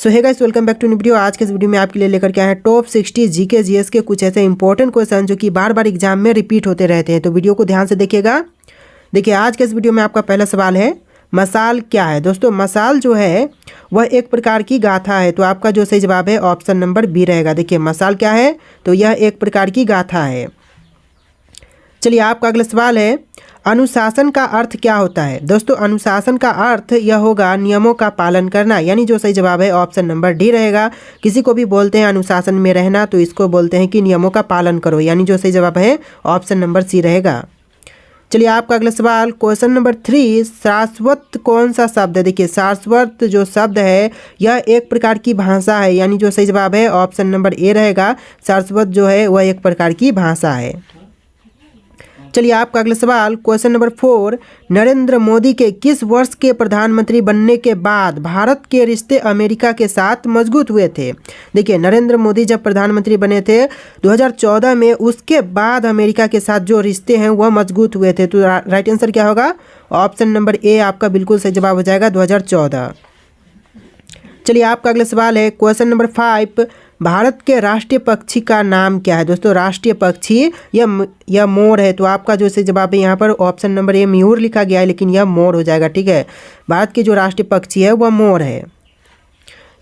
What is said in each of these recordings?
So hey guys, welcome back to new video. आज के इस वीडियो में आपके लिए लेकर के आए हैं टॉप 60 जीके जीएस के कुछ ऐसे इंपॉर्टेंट क्वेश्चन जो कि बार बार एग्जाम में रिपीट होते रहते हैं। तो वीडियो को ध्यान से देखिएगा। देखिए, आज के इस वीडियो में आपका पहला सवाल है, मसाल क्या है। दोस्तों, मसाल जो है वह एक प्रकार की गाथा है। तो आपका जो सही जवाब है ऑप्शन नंबर बी रहेगा। देखिए, मसाल क्या है, तो यह एक प्रकार की गाथा है। चलिए, आपका अगला सवाल है, अनुशासन का अर्थ क्या होता है। दोस्तों, अनुशासन का अर्थ यह होगा नियमों का पालन करना, यानी जो सही जवाब है ऑप्शन नंबर डी रहेगा। किसी को भी बोलते हैं अनुशासन में रहना, तो इसको बोलते हैं कि नियमों का पालन करो, यानी जो सही जवाब है ऑप्शन नंबर सी रहेगा। चलिए, आपका अगला सवाल, क्वेश्चन नंबर 3, सारस्वत कौन सा शब्द है। देखिए, सारस्वत जो शब्द है यह एक प्रकार की भाषा है, यानी जो सही जवाब है ऑप्शन नंबर ए रहेगा। सारस्वत जो है वह एक प्रकार की भाषा है। चलिए, आपका अगला सवाल, क्वेश्चन नंबर 4, नरेंद्र मोदी के किस वर्ष के प्रधानमंत्री बनने के बाद भारत के रिश्ते अमेरिका के साथ मजबूत हुए थे। देखिए, नरेंद्र मोदी जब प्रधानमंत्री बने थे 2014 में, उसके बाद अमेरिका के साथ जो रिश्ते हैं वह मजबूत हुए थे। तो राइट आंसर क्या होगा, ऑप्शन नंबर ए आपका बिल्कुल सही जवाब हो जाएगा, 2014। चलिए, आपका अगला सवाल है, क्वेश्चन नंबर 5, भारत के राष्ट्रीय पक्षी का नाम क्या है। दोस्तों, राष्ट्रीय पक्षी यह मोर है। तो आपका जो सही जवाब है यहाँ पर ऑप्शन नंबर ए मयूर लिखा गया है, लेकिन यह मोर हो जाएगा। ठीक है, भारत के जो राष्ट्रीय पक्षी है वह मोर है।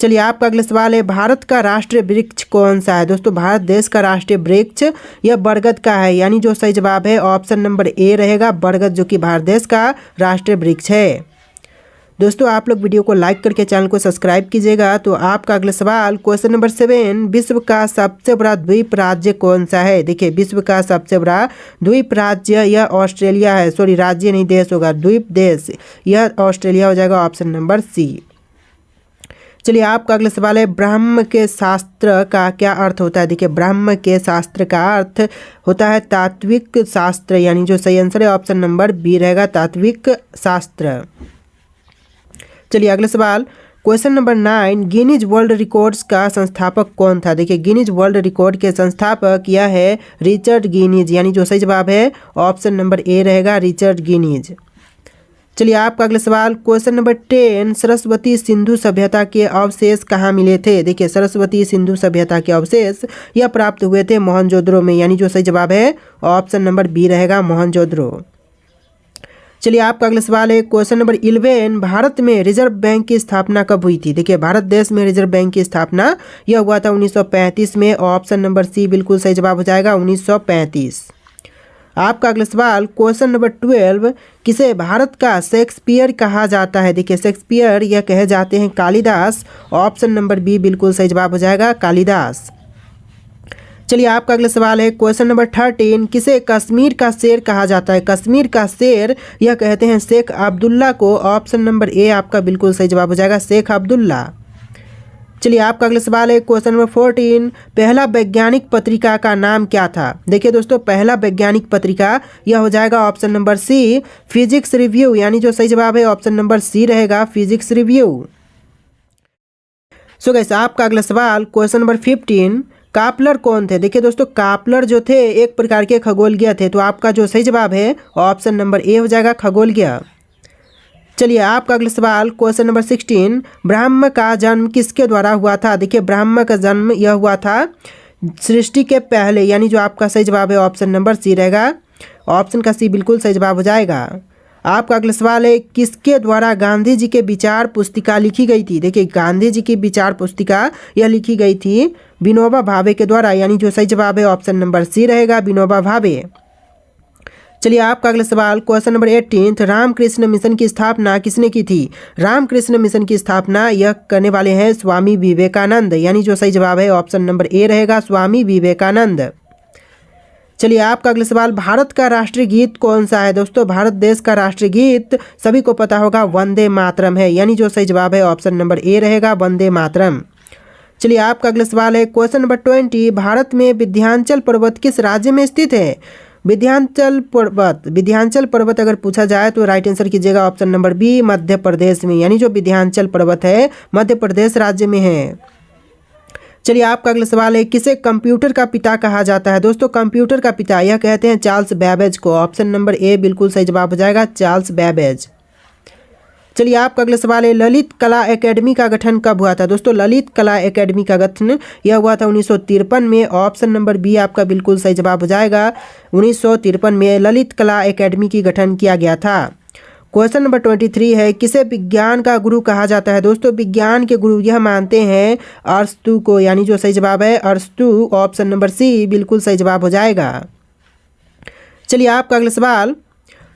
चलिए, आपका अगला सवाल है, भारत का राष्ट्रीय वृक्ष कौन सा है। दोस्तों, भारत देश का राष्ट्रीय वृक्ष यह बरगद का है, यानी जो सही जवाब है ऑप्शन नंबर ए रहेगा, बरगद, जो कि भारत देश का राष्ट्रीय वृक्ष है। दोस्तों, आप लोग वीडियो को लाइक करके चैनल को सब्सक्राइब कीजिएगा। तो आपका अगला सवाल, क्वेश्चन नंबर 7, विश्व का सबसे बड़ा द्वीप राज्य कौन सा है। देखिए, विश्व का सबसे बड़ा द्वीप राज्य यह ऑस्ट्रेलिया है। सॉरी, राज्य नहीं, देश होगा, द्वीप देश, यह ऑस्ट्रेलिया हो जाएगा, ऑप्शन नंबर सी। चलिए, आपका अगला सवाल है, ब्रह्म के शास्त्र का क्या अर्थ होता है। देखिए, ब्रह्म के शास्त्र का अर्थ होता है तात्विक शास्त्र, यानी जो सही आंसर है ऑप्शन नंबर बी रहेगा, तात्विक शास्त्र। चलिए, अगला सवाल, question number 9, Guinness world records का संस्थापक कौन था। देखिए, गिनीज वर्ल्ड रिकॉर्ड के संस्थापक यह है रिचर्ड गिनीज, यानी जो सही जवाब है ऑप्शन नंबर ए रहेगा, रिचर्ड गिनीज। चलिए, आपका अगला सवाल, क्वेश्चन नंबर 10, सरस्वती सिंधु सभ्यता के अवशेष कहाँ मिले थे। देखिए, सरस्वती सिंधु सभ्यता के अवशेष यह प्राप्त हुए थे मोहनजोदड़ो में, यानी जो सही जवाब है ऑप्शन नंबर बी रहेगा, मोहनजोदड़ो। चलिए, आपका अगला सवाल है, क्वेश्चन नंबर 11, भारत में रिजर्व बैंक की स्थापना कब हुई थी। देखिए, भारत देश में रिजर्व बैंक की स्थापना यह हुआ था 1935 में, ऑप्शन नंबर सी बिल्कुल सही जवाब हो जाएगा, 1935। आपका अगला सवाल, क्वेश्चन नंबर 12, किसे भारत का शेक्सपियर कहा जाता है। देखिए, शेक्सपियर यह कहे जाते हैं कालिदास, ऑप्शन नंबर बी बिल्कुल सही जवाब हो जाएगा, कालिदास। चलिए, आपका अगला सवाल है, क्वेश्चन नंबर 13, किसे कश्मीर का शेर कहा जाता है। कश्मीर का शेर यह कहते हैं शेख अब्दुल्ला को, ऑप्शन नंबर ए आपका बिल्कुल सही जवाब हो जाएगा, शेख अब्दुल्ला। चलिए, आपका अगला सवाल है, क्वेश्चन नंबर 14, पहला वैज्ञानिक पत्रिका का नाम क्या था। देखिए दोस्तों, पहला वैज्ञानिक पत्रिका यह हो जाएगा option number C, physics review, यानी जो सही जवाब है ऑप्शन नंबर सी रहेगा, फिजिक्स रिव्यू। सो गाइस, आपका अगला सवाल, क्वेश्चन नंबर 15, कापलर कौन थे। देखिए दोस्तों, कापलर जो थे एक प्रकार के खगोलज्ञ थे। तो आपका जो सही जवाब है ऑप्शन नंबर ए हो जाएगा, खगोलज्ञ। चलिए, आपका अगला सवाल, क्वेश्चन नंबर 16, ब्रह्म का जन्म किसके द्वारा हुआ था। देखिए, ब्रह्म का जन्म यह हुआ था सृष्टि के पहले, यानी जो आपका सही जवाब है ऑप्शन नंबर सी रहेगा, ऑप्शन का सी बिल्कुल सही जवाब हो जाएगा। आपका अगला सवाल है, किसके द्वारा गांधी जी के विचार पुस्तिका लिखी गई थी। देखिए, गांधी जी की विचार पुस्तिका यह लिखी गई थी विनोबा भावे के द्वारा, यानी जो सही जवाब है ऑप्शन नंबर सी रहेगा, विनोबा भावे। चलिए, आपका अगला सवाल, क्वेश्चन नंबर 18, रामकृष्ण मिशन की स्थापना किसने की थी। रामकृष्ण मिशन की स्थापना यह करने वाले हैं स्वामी विवेकानंद, यानी जो सही जवाब है ऑप्शन नंबर ए रहेगा, स्वामी विवेकानंद। चलिए, आपका अगला सवाल, भारत का राष्ट्रीय गीत कौन सा है। दोस्तों, भारत देश का राष्ट्रीय गीत सभी को पता होगा, वंदे मातरम है, यानी जो सही जवाब है ऑप्शन नंबर ए रहेगा, वंदे मातरम। चलिए, आपका अगला सवाल है, क्वेश्चन नंबर 20, भारत में विंध्याचल पर्वत किस राज्य में स्थित है। विंध्याचल पर्वत अगर पूछा जाए तो राइट आंसर कीजिएगा option number B, Madhya Pradesh में, यानी जो विंध्याचल पर्वत है मध्य प्रदेश राज्य में है। चलिए, आपका अगला सवाल है, किसे कंप्यूटर का पिता कहा जाता है। दोस्तों, कंप्यूटर का पिता यह कहते हैं चार्ल्स बैबेज को, ऑप्शन नंबर ए बिल्कुल सही जवाब हो जाएगा, चार्ल्स बैबेज। चलिए आपका अगला सवाल है, ललित कला एकेडमी का गठन कब हुआ था? दोस्तों ललित कला एकेडमी का गठन यह हुआ था 1953 में। ऑप्शन नंबर बी आपका बिल्कुल सही जवाब हो जाएगा। 1953 में ललित कला एकेडमी की गठन किया गया था। क्वेश्चन नंबर 23 है, किसे विज्ञान का गुरु कहा जाता है? दोस्तों विज्ञान के गुरु यह मानते हैं अरस्तु को, यानी जो सही जवाब है अरस्तु। ऑप्शन नंबर सी बिल्कुल सही जवाब हो जाएगा। चलिए आपका अगला सवाल,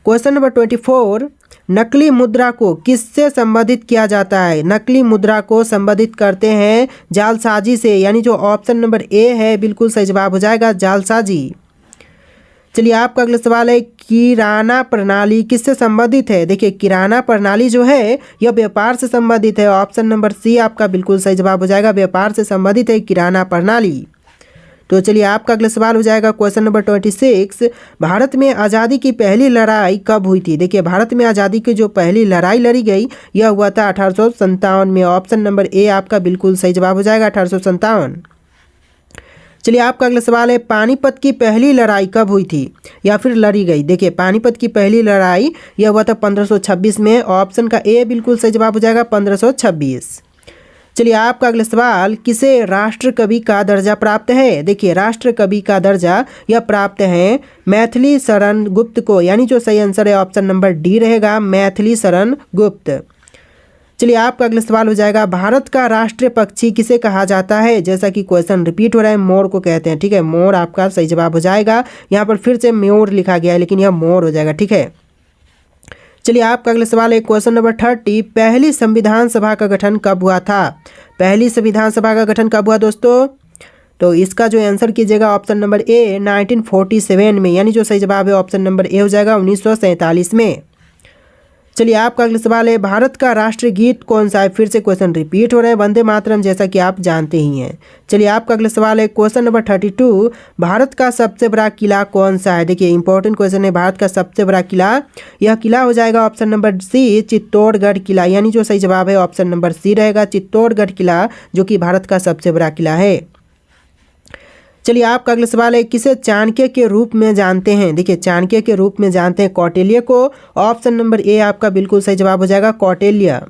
क्वेश्चन नंबर 24, नकली मुद्रा को किससे संबंधित किया जाता है? नकली मुद्रा को संबंधित करते हैं जालसाजी से, यानी जो ऑप्शन नंबर ए है बिल्कुल सही जवाब हो जाएगा, जालसाजी। चलिए आपका अगला सवाल है, किराना प्रणाली किससे संबंधित है? देखिए किराना प्रणाली जो है यह व्यापार से संबंधित है। ऑप्शन नंबर सी आपका बिल्कुल सही जवाब हो जाएगा, व्यापार से संबंधित है किराना प्रणाली। तो चलिए आपका अगला सवाल हो जाएगा क्वेश्चन नंबर 26, भारत में आज़ादी की पहली लड़ाई कब हुई थी? देखिए भारत में आज़ादी की जो पहली लड़ाई लड़ी गई यह हुआ था 1857 में। ऑप्शन नंबर ए आपका बिल्कुल सही जवाब हो जाएगा, 1857। चलिए आपका अगला सवाल है, पानीपत की पहली लड़ाई कब हुई थी या फिर लड़ी गई? देखिए पानीपत की पहली लड़ाई यह हुआ था 1526 में। ऑप्शन का ए बिल्कुल सही जवाब हो जाएगा, 1526। चलिए आपका अगला सवाल, किसे राष्ट्र कवि का दर्जा प्राप्त है? देखिए राष्ट्र कवि का दर्जा यह प्राप्त है मैथिली शरण गुप्त को, यानी जो सही आंसर है ऑप्शन नंबर डी रहेगा, मैथिली शरण गुप्त। चलिए आपका अगला सवाल हो जाएगा, भारत का राष्ट्रीय पक्षी किसे कहा जाता है? जैसा कि क्वेश्चन रिपीट हो रहा है, मोर को कहते हैं। ठीक है, मोर आपका सही जवाब हो जाएगा। यहाँ पर फिर से म्योर लिखा गया है लेकिन यह मोर हो जाएगा। ठीक है, चलिए आपका अगला सवाल है क्वेश्चन नंबर 30, पहली संविधान सभा का गठन कब हुआ था? पहली संविधान सभा का गठन कब हुआ दोस्तों? तो इसका जो आंसर कीजिएगा ऑप्शन नंबर ए 1947 में, यानी जो सही जवाब है ऑप्शन नंबर ए हो जाएगा 1947 में। चलिए आपका अगला सवाल है, भारत का राष्ट्रीय गीत कौन सा है? फिर से क्वेश्चन रिपीट हो रहा है, वंदे मातरम, जैसा कि आप जानते ही हैं। चलिए आपका अगला सवाल है क्वेश्चन नंबर 32, भारत का सबसे बड़ा किला कौन सा है? देखिए इंपॉर्टेंट क्वेश्चन है, भारत का सबसे बड़ा किला, यह किला हो जाएगा ऑप्शन नंबर सी, चित्तौड़गढ़ किला, यानी जो सही जवाब है ऑप्शन नंबर सी रहेगा, चित्तौड़गढ़ किला, जो कि भारत का सबसे बड़ा किला है। चलिए आपका अगला सवाल है, किसे चाणक्य के रूप में जानते हैं? देखिए चाणक्य के रूप में जानते हैं कौटिल्य को। ऑप्शन नंबर ए आपका बिल्कुल सही जवाब हो जाएगा, कौटिल्य।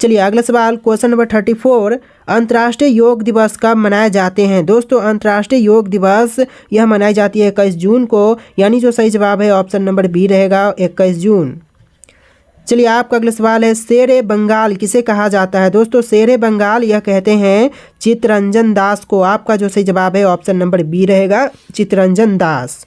चलिए अगला सवाल क्वेश्चन नंबर 34, अंतर्राष्ट्रीय योग दिवस कब मनाए जाते हैं? दोस्तों अंतर्राष्ट्रीय योग दिवस यह मनाई जाती है 21 जून को, यानी जो सही जवाब है ऑप्शन नंबर बी रहेगा, 21 जून। चलिए आपका अगला सवाल है, शेरे बंगाल किसे कहा जाता है? दोस्तों शेरे बंगाल यह कहते हैं चित्तरंजन दास को। आपका जो सही जवाब है ऑप्शन नंबर बी रहेगा, चित्तरंजन दास।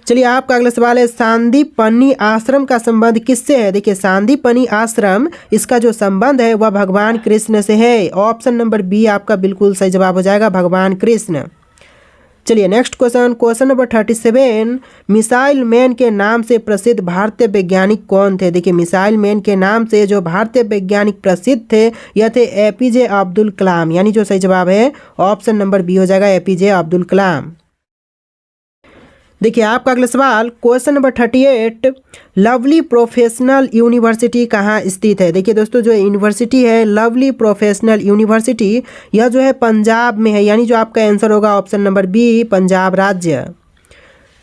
चलिए आपका अगला सवाल है, सांदीपनि आश्रम का संबंध किससे है? देखिए सांदीपनि आश्रम इसका जो संबंध है वह भगवान कृष्ण से है। ऑप्शन नंबर बी आपका बिल्कुल सही जवाब हो जाएगा, भगवान कृष्ण। चलिए next question number 37, missile man के नाम से प्रसिद्ध भारतीय वैज्ञानिक कौन थे? देखिए मिसाइल मैन के नाम से जो भारतीय वैज्ञानिक प्रसिद्ध थे यह थे एपीजे अब्दुल कलाम, यानी जो सही जवाब है ऑप्शन नंबर बी हो जाएगा, एपीजे अब्दुल कलाम। देखिए आपका अगला सवाल question number 38, lovely professional university कहाँ स्थित है? देखिए दोस्तों जो यूनिवर्सिटी है लवली प्रोफेशनल यूनिवर्सिटी यह जो है पंजाब में है, यानी जो आपका आंसर होगा ऑप्शन नंबर बी, पंजाब राज्य।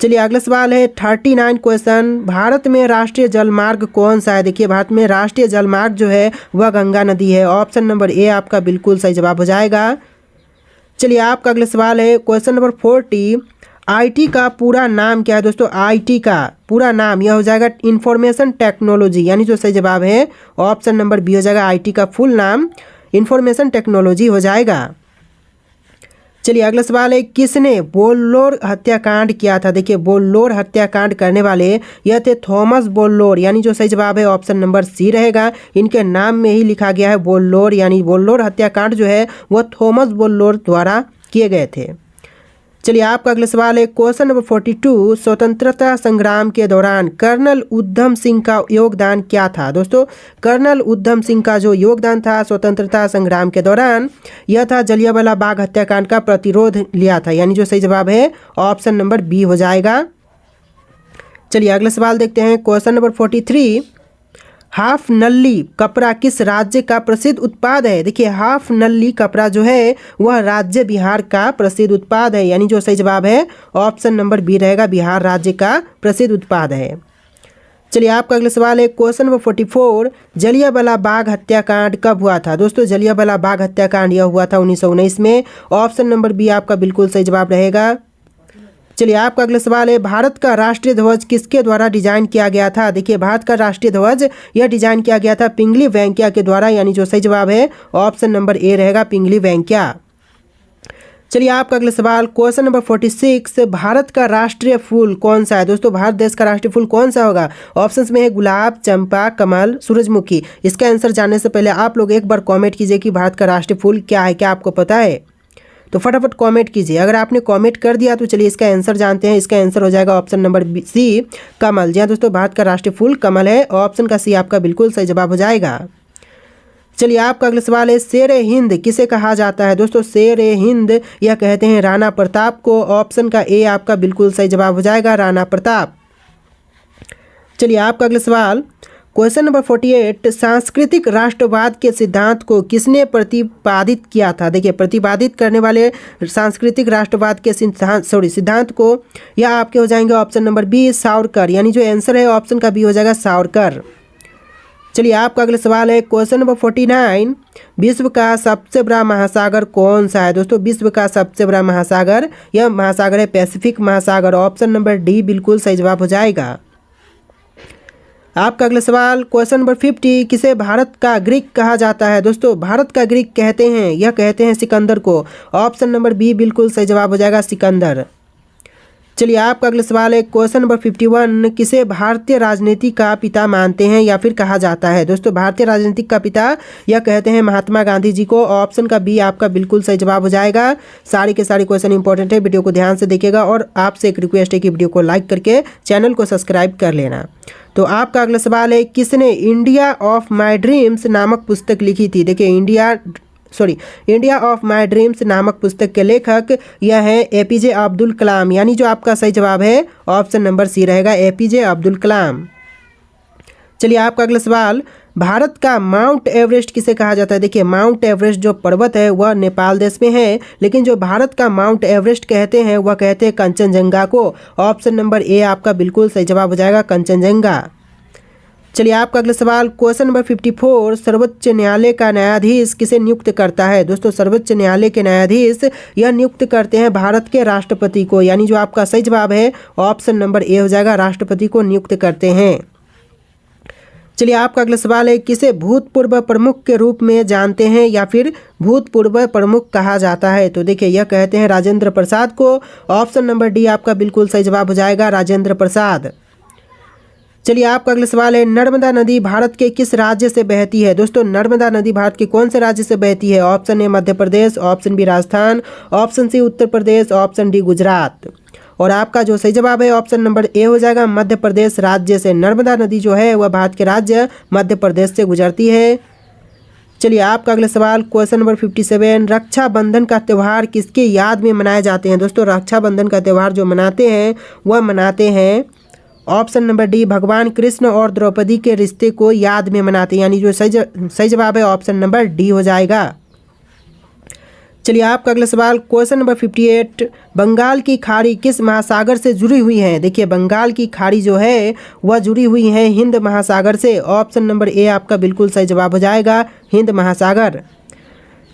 चलिए अगला सवाल है 39 क्वेश्चन, भारत में राष्ट्रीय जलमार्ग कौन सा है? देखिए भारत में राष्ट्रीय जलमार्ग जो है वह गंगा नदी है। ऑप्शन नंबर ए आपका बिल्कुल सही जवाब हो जाएगा। चलिए आपका अगला सवाल है क्वेश्चन नंबर 40, आईटी का पूरा नाम क्या है? दोस्तों आईटी का पूरा नाम यह हो जाएगा इंफॉर्मेशन टेक्नोलॉजी, यानी जो सही जवाब है ऑप्शन नंबर बी हो जाएगा, आईटी का फुल नाम इंफॉर्मेशन टेक्नोलॉजी हो जाएगा। चलिए अगला सवाल है, किसने बोल्लोर हत्याकांड किया था? देखिए बोल्लोर हत्याकांड करने वाले यह थे थॉमस बोल्लोर, यानी जो सही जवाब है ऑप्शन नंबर सी रहेगा। इनके नाम में ही लिखा गया है बोल्लोर, यानी बोल्लोर हत्याकांड जो है वह थॉमस बोल्लोर द्वारा किए गए थे। चलिए आपका अगला सवाल है क्वेश्चन नंबर 42, स्वतंत्रता संग्राम के दौरान कर्नल उधम सिंह का योगदान क्या था? दोस्तों कर्नल उधम सिंह का जो योगदान था स्वतंत्रता संग्राम के दौरान यह था जलियांवाला बाग हत्याकांड का प्रतिरोध लिया था, यानी जो सही जवाब है ऑप्शन नंबर बी हो जाएगा। चलिए अगला सवाल देखते हैं क्वेश्चन नंबर 43, हाफ नल्ली कपड़ा किस राज्य का प्रसिद्ध उत्पाद है? देखिए हाफ नल्ली कपड़ा जो है वह राज्य बिहार का प्रसिद्ध उत्पाद है, यानी जो सही जवाब है ऑप्शन नंबर बी रहेगा, बिहार राज्य का प्रसिद्ध उत्पाद है। चलिए आपका अगला सवाल है क्वेश्चन नंबर 44, जलियांवाला बाग हत्याकांड कब हुआ था? दोस्तों जलियांवाला बाग हत्याकांड यह हुआ था 1919 में। ऑप्शन नंबर बी आपका बिल्कुल सही जवाब रहेगा। चलिए आपका अगला सवाल है भारत का राष्ट्रीय ध्वज किसके द्वारा डिजाइन किया गया था? देखिए भारत का राष्ट्रीय ध्वज यह डिजाइन किया गया था पिंगली वेंकैया के द्वारा, यानी जो सही जवाब है ऑप्शन नंबर ए रहेगा, पिंगली वेंकैया। चलिए आपका अगला सवाल क्वेश्चन नंबर 46, भारत का राष्ट्रीय फूल कौन सा है? दोस्तों भारत देश का राष्ट्रीय फूल कौन सा होगा? ऑप्शंस में है गुलाब, चंपा, कमल, सूरजमुखी। इसका आंसर जानने से पहले आप लोग एक बार कमेंट कीजिए कि भारत का राष्ट्रीय फूल क्या है, क्या आपको पता है? तो फटाफट कमेंट कीजिए। अगर आपने कमेंट कर दिया तो चलिए इसका आंसर जानते हैं। इसका आंसर हो जाएगा ऑप्शन नंबर सी, कमल। जी हाँ दोस्तों, भारत का राष्ट्रीय फूल कमल है। ऑप्शन का सी आपका बिल्कुल सही जवाब हो जाएगा। चलिए आपका अगला सवाल है शेर हिंद किसे कहा जाता है? दोस्तों शेर हिंद यह कहते हैं राणा प्रताप को। ऑप्शन का ए आपका बिल्कुल सही जवाब हो जाएगा, राणा प्रताप। चलिए आपका अगला सवाल क्वेश्चन नंबर 48, सांस्कृतिक राष्ट्रवाद के सिद्धांत को किसने प्रतिपादित किया था? देखिए प्रतिपादित करने वाले सांस्कृतिक राष्ट्रवाद के सिद्धांत को यह आपके हो जाएंगे ऑप्शन नंबर बी, सावरकर। यानी जो आंसर है ऑप्शन का बी हो जाएगा, सावरकर। चलिए आपका अगला सवाल है क्वेश्चन नंबर 49, विश्व का सबसे बड़ा महासागर कौन सा है? दोस्तों विश्व का सबसे बड़ा महासागर यह महासागर है पैसिफिक महासागर। ऑप्शन नंबर डी बिल्कुल सही जवाब हो जाएगा। आपका अगला सवाल क्वेश्चन नंबर 50, किसे भारत का ग्रीक कहा जाता है? दोस्तों भारत का ग्रीक कहते हैं, यह कहते हैं सिकंदर को। ऑप्शन नंबर बी बिल्कुल सही जवाब हो जाएगा, सिकंदर। चलिए आपका अगला सवाल है क्वेश्चन नंबर 51, किसे भारतीय राजनीति का पिता मानते हैं या फिर कहा जाता है? दोस्तों भारतीय राजनीति का पिता यह कहते हैं महात्मा गांधी जी को। ऑप्शन का बी आपका बिल्कुल सही जवाब हो जाएगा। सारे के सारे क्वेश्चन इंपॉर्टेंट है, वीडियो को ध्यान से देखिएगा और आपसे एक रिक्वेस्ट है कि वीडियो को लाइक करके चैनल को सब्सक्राइब कर लेना। तो आपका अगला सवाल है किसने इंडिया ऑफ माई ड्रीम्स नामक पुस्तक लिखी थी? देखिए इंडिया ऑफ माई ड्रीम्स नामक पुस्तक के लेखक यह है एपीजे अब्दुल कलाम। यानी जो आपका सही जवाब है ऑप्शन नंबर सी रहेगा, एपीजे अब्दुल कलाम। चलिए आपका अगला सवाल, भारत का माउंट एवरेस्ट किसे कहा जाता है? देखिए माउंट एवरेस्ट जो पर्वत है वह नेपाल देश में है, लेकिन जो भारत का माउंट एवरेस्ट कहते हैं वह कहते हैं कंचनजंगा को। ऑप्शन नंबर ए आपका बिल्कुल सही जवाब हो जाएगा, कंचनजंगा। चलिए आपका अगला सवाल क्वेश्चन नंबर 54, सर्वोच्च न्यायालय का न्यायाधीश किसे नियुक्त करता है? दोस्तों सर्वोच्च न्यायालय के न्यायाधीश यह नियुक्त करते हैं भारत के राष्ट्रपति को। यानी जो आपका सही जवाब है ऑप्शन नंबर ए हो जाएगा, राष्ट्रपति को नियुक्त करते हैं। चलिए आपका अगला सवाल है किसे भूतपूर्व प्रमुख के रूप में जानते हैं या फिर भूतपूर्व प्रमुख कहा जाता है? तो देखिए यह कहते हैं राजेंद्र प्रसाद को। ऑप्शन नंबर डी आपका बिल्कुल सही जवाब हो जाएगा, राजेंद्र प्रसाद। चलिए आपका अगला सवाल है नर्मदा नदी भारत के किस राज्य से बहती है? दोस्तों नर्मदा नदी भारत के कौन से राज्य से बहती है? Option A Madhya Pradesh, option B Rajasthan, option C Uttar Pradesh, option D Gujarat. और आपका जो सही जवाब है ऑप्शन नंबर ए हो जाएगा, मध्य प्रदेश राज्य से। नर्मदा नदी जो है वह भारत के राज्य मध्य प्रदेश से गुजरती है। चलिए आपका अगला सवाल क्वेश्चन नंबर 57, रक्षाबंधन का त्यौहार किसके याद में मनाए जाते हैं? दोस्तों रक्षाबंधन का त्यौहार जो मनाते हैं वह मनाते हैं ऑप्शन नंबर डी, भगवान कृष्ण और द्रौपदी के रिश्ते को याद में मनाते हैं। यानी जो सही जवाब है ऑप्शन नंबर डी हो जाएगा। चलिए आपका अगला सवाल क्वेश्चन नंबर 58, बंगाल की खाड़ी किस महासागर से जुड़ी हुई है? देखिए बंगाल की खाड़ी जो है वह जुड़ी हुई है हिंद महासागर से। ऑप्शन नंबर ए आपका बिल्कुल सही जवाब हो जाएगा, हिंद महासागर।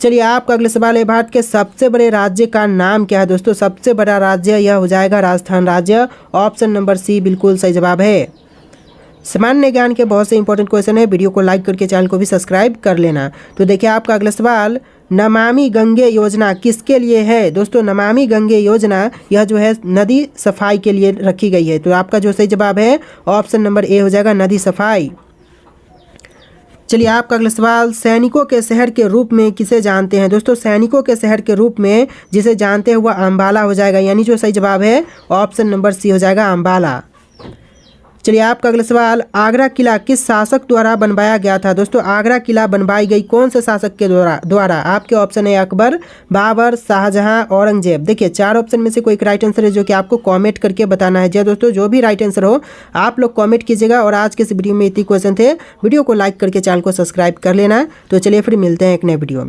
चलिए आपका अगला सवाल है भारत के सबसे बड़े राज्य का नाम क्या है? दोस्तों सबसे बड़ा राज्य यह हो जाएगा राजस्थान राज्य। ऑप्शन नंबर सी बिल्कुल सही जवाब है। सामान्य ज्ञान के बहुत से इंपॉर्टेंट क्वेश्चन है, वीडियो को लाइक करके चैनल को भी सब्सक्राइब कर लेना। तो देखिए आपका अगला सवाल, नमामि गंगे योजना किसके लिए है? दोस्तों नमामि गंगे योजना यह जो है नदी सफाई के लिए रखी गई है। तो आपका जो सही जवाब है ऑप्शन नंबर ए हो जाएगा, नदी सफाई। चलिए आपका अगला सवाल, सैनिकों के शहर के रूप में किसे जानते हैं? दोस्तों सैनिकों के शहर के रूप में जिसे जानते हैं वह अंबाला हो जाएगा। यानी जो सही जवाब है ऑप्शन नंबर सी हो जाएगा, अंबाला। चलिए आपका अगला सवाल, आगरा किला किस शासक द्वारा बनवाया गया था? दोस्तों आगरा किला बनवाई गई कौन से शासक के द्वारा? आपके ऑप्शन है अकबर, बाबर, शाहजहां, औरंगजेब। देखिए चार ऑप्शन में से कोई एक राइट आंसर है जो कि आपको कमेंट करके बताना है। जी दोस्तों जो भी राइट आंसर हो आप लोग कमेंट कीजिएगा। और आज के इस वीडियो में इतने क्वेश्चन थे, वीडियो को लाइक करके चैनल को सब्सक्राइब कर लेना। तो चलिए फिर मिलते हैं एक नए वीडियो में।